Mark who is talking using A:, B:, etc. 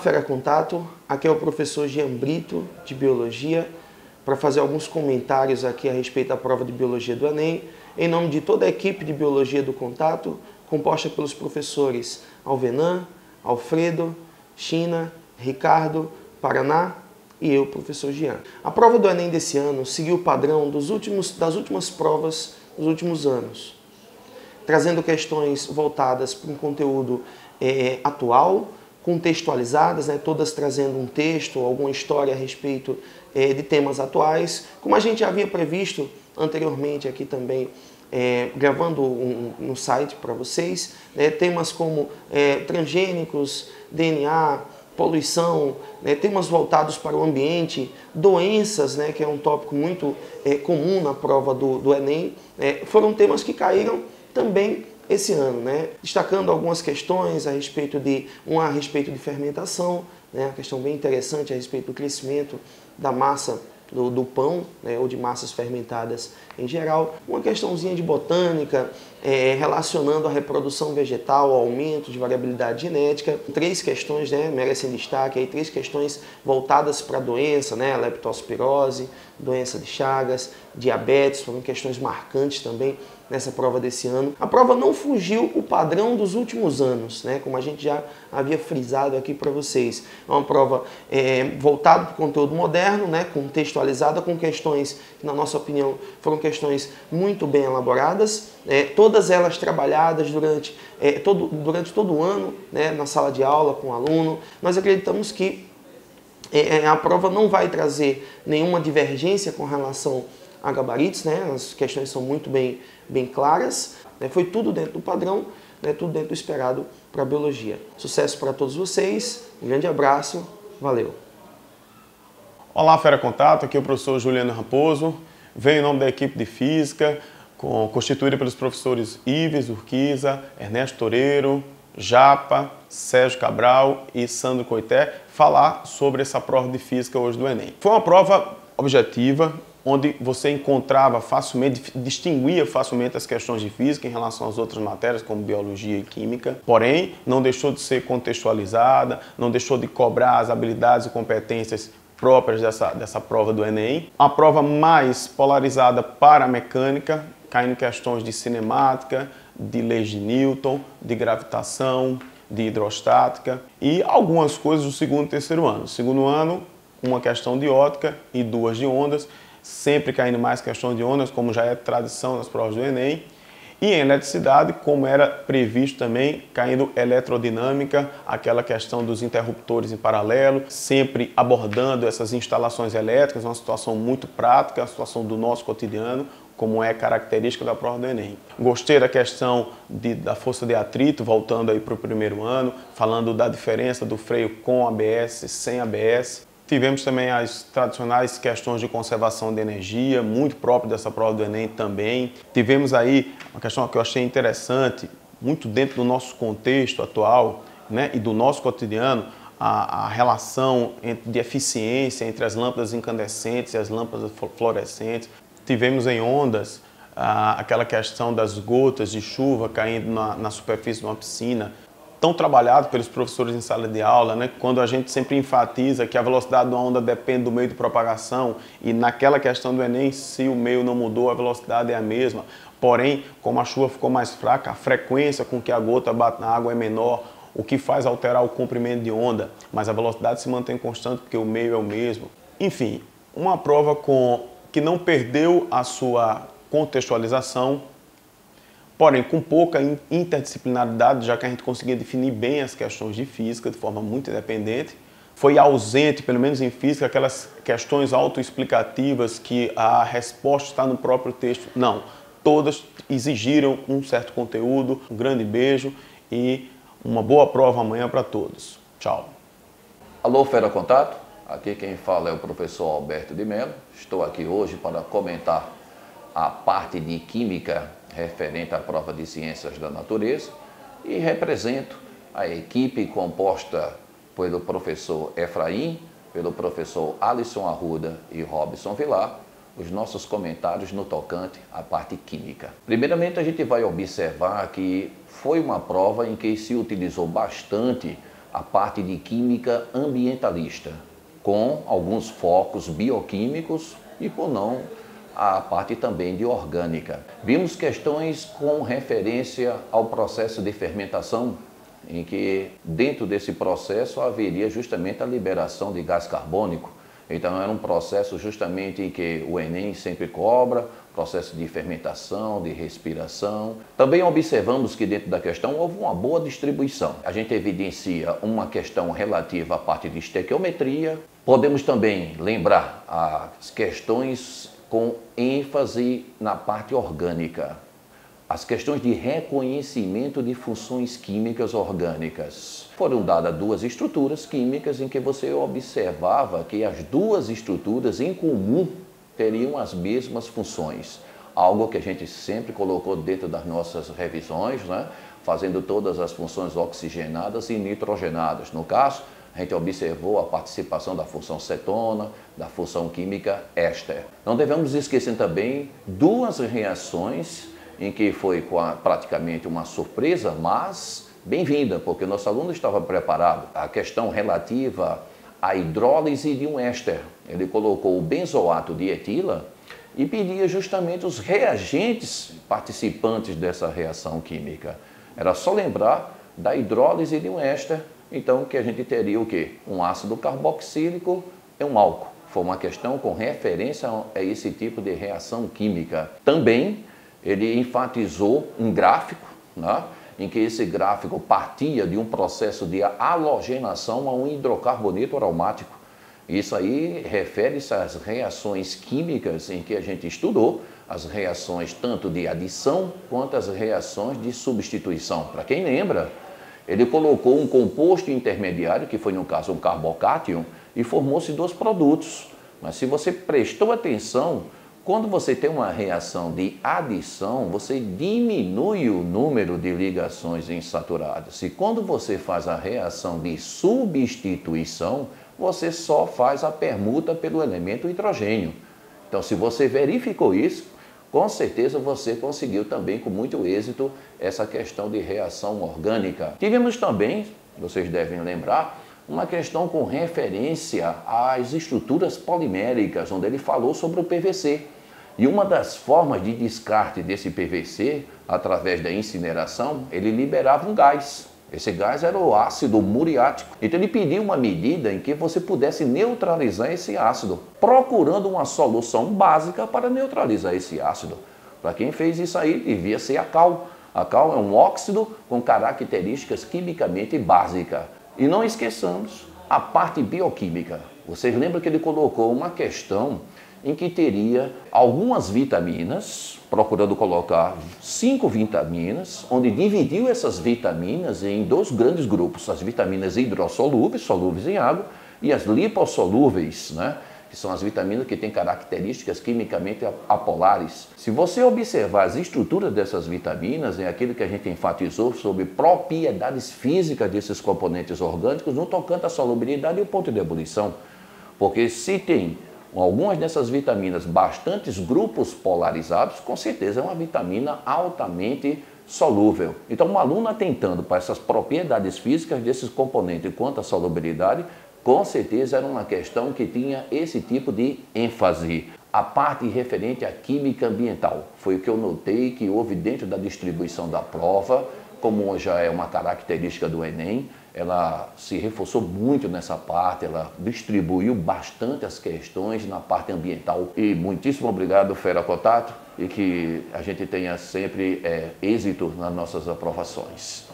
A: Fera Contato, aqui é o professor Jean Brito, de Biologia, para fazer alguns comentários aqui a respeito da prova de Biologia do Enem, em nome de toda a equipe de Biologia do Contato, composta pelos professores Alvenan, Alfredo, China, Ricardo, Paraná e eu, professor Jean. A prova do Enem desse ano seguiu o padrão das últimas provas dos últimos anos, trazendo questões voltadas para um conteúdo atual, contextualizadas, né, todas trazendo um texto, alguma história a respeito de temas atuais, como a gente já havia previsto anteriormente aqui também, gravando no site para vocês, né, temas como transgênicos, DNA, poluição, né, temas voltados para o ambiente, doenças, né, que é um tópico muito comum na prova do Enem, foram temas que caíram também esse ano, né? Destacando algumas questões a respeito de fermentação, né? Uma questão bem interessante a respeito do crescimento da massa do pão, né? Ou de massas fermentadas em geral. Uma questãozinha de botânica, relacionando a reprodução vegetal, ao aumento de variabilidade genética. 3 questões, né, merecem destaque, aí 3 questões voltadas para a doença, né, a leptospirose, doença de Chagas, diabetes, foram questões marcantes também nessa prova desse ano. A prova não fugiu o padrão dos últimos anos, né, como a gente já havia frisado aqui para vocês. É uma prova voltada para o conteúdo moderno, né, contextualizada, com questões que, na nossa opinião, foram questões muito bem elaboradas, todas elas trabalhadas durante todo o ano, né, na sala de aula com o aluno. Nós acreditamos que a prova não vai trazer nenhuma divergência com relação a gabaritos, né, as questões são muito bem claras, né, foi tudo dentro do padrão, né, tudo dentro do esperado para a biologia. Sucesso para todos vocês, um grande abraço, valeu!
B: Olá, Fera Contato, aqui é o professor Juliano Raposo, venho em nome da equipe de Física, constituída pelos professores Ives Urquiza, Ernesto Toreiro, Japa, Sérgio Cabral e Sandro Coité, falar sobre essa prova de Física hoje do Enem. Foi uma prova objetiva, onde você encontrava facilmente, distinguia facilmente as questões de física em relação às outras matérias, como biologia e química. Porém, não deixou de ser contextualizada, não deixou de cobrar as habilidades e competências próprias dessa prova do Enem. A prova mais polarizada para a mecânica, caindo em questões de cinemática, de leis de Newton, de gravitação, de hidrostática e algumas coisas do segundo e terceiro ano. No segundo ano, uma questão de óptica e 2 de ondas, sempre caindo mais questões de ondas, como já é tradição nas provas do Enem. E em eletricidade, como era previsto também, caindo eletrodinâmica, aquela questão dos interruptores em paralelo, sempre abordando essas instalações elétricas, uma situação muito prática, a situação do nosso cotidiano, como é característica da prova do Enem. Gostei da questão da força de atrito, voltando aí para o primeiro ano, falando da diferença do freio com ABS, sem ABS. Tivemos também as tradicionais questões de conservação de energia, muito próprio dessa prova do Enem também. Tivemos aí uma questão que eu achei interessante, muito dentro do nosso contexto atual, né, e do nosso cotidiano, a relação de eficiência entre as lâmpadas incandescentes e as lâmpadas fluorescentes. Tivemos em ondas aquela questão das gotas de chuva caindo na superfície de uma piscina, tão trabalhado pelos professores em sala de aula, né? Quando a gente sempre enfatiza que a velocidade de uma onda depende do meio de propagação e naquela questão do Enem, se o meio não mudou, a velocidade é a mesma. Porém, como a chuva ficou mais fraca, a frequência com que a gota bate na água é menor, o que faz alterar o comprimento de onda, mas a velocidade se mantém constante porque o meio é o mesmo. Enfim, uma prova que não perdeu a sua contextualização, porém com pouca interdisciplinaridade, já que a gente conseguia definir bem as questões de física de forma muito independente. Foi ausente, pelo menos em física, aquelas questões autoexplicativas que a resposta está no próprio texto. Não, todas exigiram um certo conteúdo. Um grande beijo e uma boa prova amanhã para todos. Tchau.
C: Alô, Fera Contato? Aqui quem fala é o professor Alberto de Mello. Estou aqui hoje para comentar a parte de Química referente à prova de Ciências da Natureza e represento a equipe composta pelo professor Efraim, pelo professor Alisson Arruda e Robson Vilar, os nossos comentários no tocante à parte química. Primeiramente, a gente vai observar que foi uma prova em que se utilizou bastante a parte de química ambientalista, com alguns focos bioquímicos e, por não, a parte também de orgânica. Vimos questões com referência ao processo de fermentação, em que dentro desse processo haveria justamente a liberação de gás carbônico. Então era um processo justamente em que o Enem sempre cobra, processo de fermentação, de respiração. Também observamos que dentro da questão houve uma boa distribuição. A gente evidencia uma questão relativa à parte de estequiometria. Podemos também lembrar as questões com ênfase na parte orgânica. As questões de reconhecimento de funções químicas orgânicas. Foram dadas duas estruturas químicas em que você observava que as duas estruturas em comum teriam as mesmas funções. Algo que a gente sempre colocou dentro das nossas revisões, né? Fazendo todas as funções oxigenadas e nitrogenadas. No caso, a gente observou a participação da função cetona, da função química éster. Não devemos esquecer também duas reações em que foi praticamente uma surpresa, mas bem-vinda, porque o nosso aluno estava preparado. A questão relativa à hidrólise de um éster. Ele colocou o benzoato de etila e pedia justamente os reagentes participantes dessa reação química. Era só lembrar da hidrólise de um éster, então que a gente teria o quê? Um ácido carboxílico e um álcool. Foi uma questão com referência a esse tipo de reação química. Também ele enfatizou um gráfico, né, em que esse gráfico partia de um processo de halogenação a um hidrocarboneto aromático. Isso aí refere-se às reações químicas em que a gente estudou, as reações tanto de adição quanto as reações de substituição. Para quem lembra, ele colocou um composto intermediário, que foi no caso um carbocátion, e formou-se dois produtos. Mas se você prestou atenção, quando você tem uma reação de adição, você diminui o número de ligações insaturadas. E quando você faz a reação de substituição, você só faz a permuta pelo elemento hidrogênio. Então, se você verificou isso, com certeza você conseguiu também com muito êxito essa questão de reação orgânica. Tivemos também, vocês devem lembrar, uma questão com referência às estruturas poliméricas, onde ele falou sobre o PVC. E uma das formas de descarte desse PVC, através da incineração, ele liberava um gás. Esse gás era o ácido muriático. Então ele pediu uma medida em que você pudesse neutralizar esse ácido, procurando uma solução básica para neutralizar esse ácido. Para quem fez isso aí, devia ser a cal. A cal é um óxido com características quimicamente básicas. E não esqueçamos a parte bioquímica. Vocês lembram que ele colocou uma questão em que teria algumas vitaminas, procurando colocar 5 vitaminas, onde dividiu essas vitaminas em dois grandes grupos, as vitaminas hidrossolúveis, solúveis em água, e as lipossolúveis, né? Que são as vitaminas que têm características quimicamente apolares. Se você observar as estruturas dessas vitaminas, é aquilo que a gente enfatizou sobre propriedades físicas desses componentes orgânicos no tocante à solubilidade e o ponto de ebulição. Porque se tem algumas dessas vitaminas, bastantes grupos polarizados, com certeza é uma vitamina altamente solúvel. Então, um aluno atentando para essas propriedades físicas desses componentes quanto à solubilidade, com certeza era uma questão que tinha esse tipo de ênfase. A parte referente à química ambiental foi o que eu notei que houve dentro da distribuição da prova, como já é uma característica do Enem, ela se reforçou muito nessa parte, ela distribuiu bastante as questões na parte ambiental. E muitíssimo obrigado, Fera Contato, e que a gente tenha sempre êxito nas nossas aprovações.